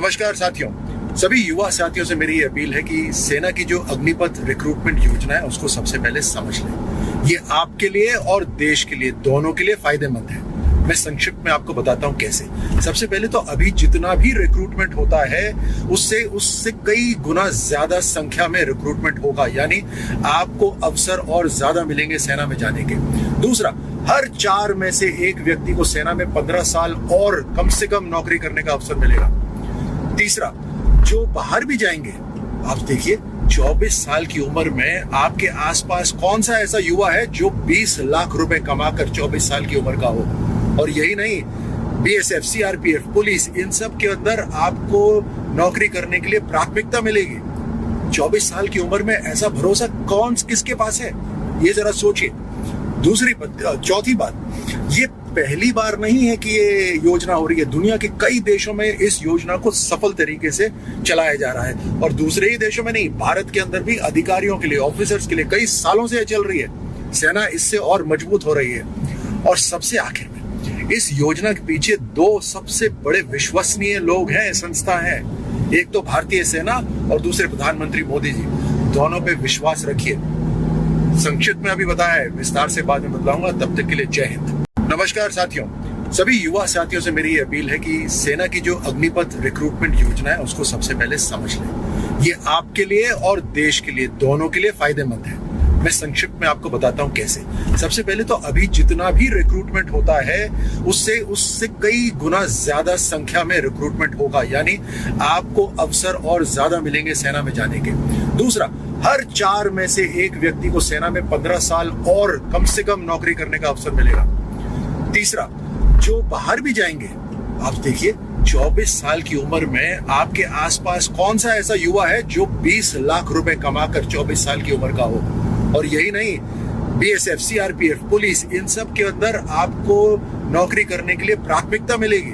नमस्कार साथियों, सभी युवा साथियों से मेरी अपील है कि सेना की जो अग्निपथ रिक्रूटमेंट योजना है उसको सबसे पहले समझ लें। ये आपके लिए और देश के लिए, दोनों के लिए फायदेमंद है। मैं संक्षिप्त में आपको बताता हूं कैसे। सबसे पहले तो अभी जितना भी रिक्रूटमेंट होता है उससे कई गुना ज्यादा संख्या में रिक्रूटमेंट होगा, यानी आपको अवसर और ज्यादा मिलेंगे सेना में जाने के। दूसरा, हर 4 में से एक व्यक्ति को सेना में 15 साल और कम से कम नौकरी करने का अवसर मिलेगा। तीसरा, जो बाहर भी जाएंगे, आप देखिए 24 साल की उम्र में आपके आसपास कौन सा ऐसा युवा है जो 20 लाख रुपए कमाकर 24 साल की उम्र का हो। और यही नहीं, बीएसएफ, सीआरपीएफ, पुलिस, इन सब के अंदर आपको नौकरी करने के लिए प्राथमिकता मिलेगी। 24 साल की उम्र में ऐसा भरोसा किसके पास है, ये जरा सोचिए। चौथी बात, ये पहली बार नहीं है कि ये योजना हो रही है। दुनिया के कई देशों में इस योजना को सफल तरीके से चलाया जा रहा है, और दूसरे ही देशों में नहीं, भारत के अंदर भी अधिकारियों के लिए, ऑफिसर्स के लिए कई सालों से चल रही है। सेना इससे और मजबूत हो रही है। और सबसे आखिर में, इस योजना के पीछे 2 सबसे बड़े विश्वसनीय लोग हैं, संस्था हैं। एक तो भारतीय सेना और दूसरे प्रधानमंत्री मोदी जी। दोनों पे विश्वास रखिए। संक्षिप्त में अभी बताया है, विस्तार से बाद में बतलाऊंगा। तब तक के लिए जय हिंद। नमस्कार साथियों, सभी युवा साथियों से मेरी अपील है कि सेना की जो अग्निपथ रिक्रूटमेंट योजना है उसको सबसे पहले समझ लें। ये आपके लिए और देश के लिए, दोनों के लिए फायदेमंद है। मैं संक्षिप्त में आपको बताता हूं कैसे। सबसे पहले तो अभी जितना भी रिक्रूटमेंट होता है उससे कई गुना ज्यादा संख्या में रिक्रूटमेंट होगा, यानी आपको अवसर और ज्यादा मिलेंगे सेना में जाने के। दूसरा, हर 4 में से एक व्यक्ति को सेना में 15 साल और कम से कम नौकरी करने का अवसर मिलेगा। तीसरा, जो बाहर भी जाएंगे, आप देखिए 24 साल की उम्र में आपके आसपास कौन सा ऐसा युवा है जो 20 लाख रुपए कमाकर 24 साल की उम्र का हो। और यही नहीं, बीएसएफ, सीआरपीएफ, पुलिस, इन सब के अंदर आपको नौकरी करने के लिए प्राथमिकता मिलेगी।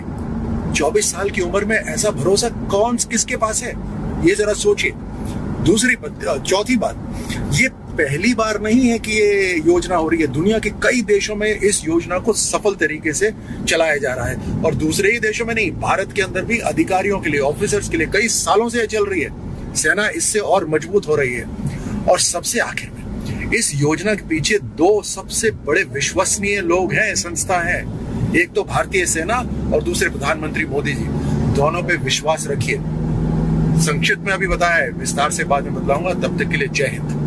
24 साल की उम्र में ऐसा भरोसा किसके पास है, ये जरा सोचिए। चौथी बात, ये पहली बार नहीं है कि ये योजना हो रही है। दुनिया के कई देशों में इस योजना को सफल तरीके से चलाया जा रहा है, और दूसरे ही देशों में नहीं, भारत के अंदर भी अधिकारियों के लिए, ऑफिसर्स के लिए कई सालों से चल रही है। सेना इससे और मजबूत हो रही है। और सबसे आखिर में, इस योजना के पीछे 2 सबसे बड़े विश्वसनीय लोग हैं, संस्था हैं। एक तो भारतीय सेना और दूसरे प्रधानमंत्री मोदी जी। दोनों पे विश्वास रखिए। संक्षिप्त में अभी बताया है, विस्तार से बाद में बतलाऊंगा। तब तक के लिए जय हिंद।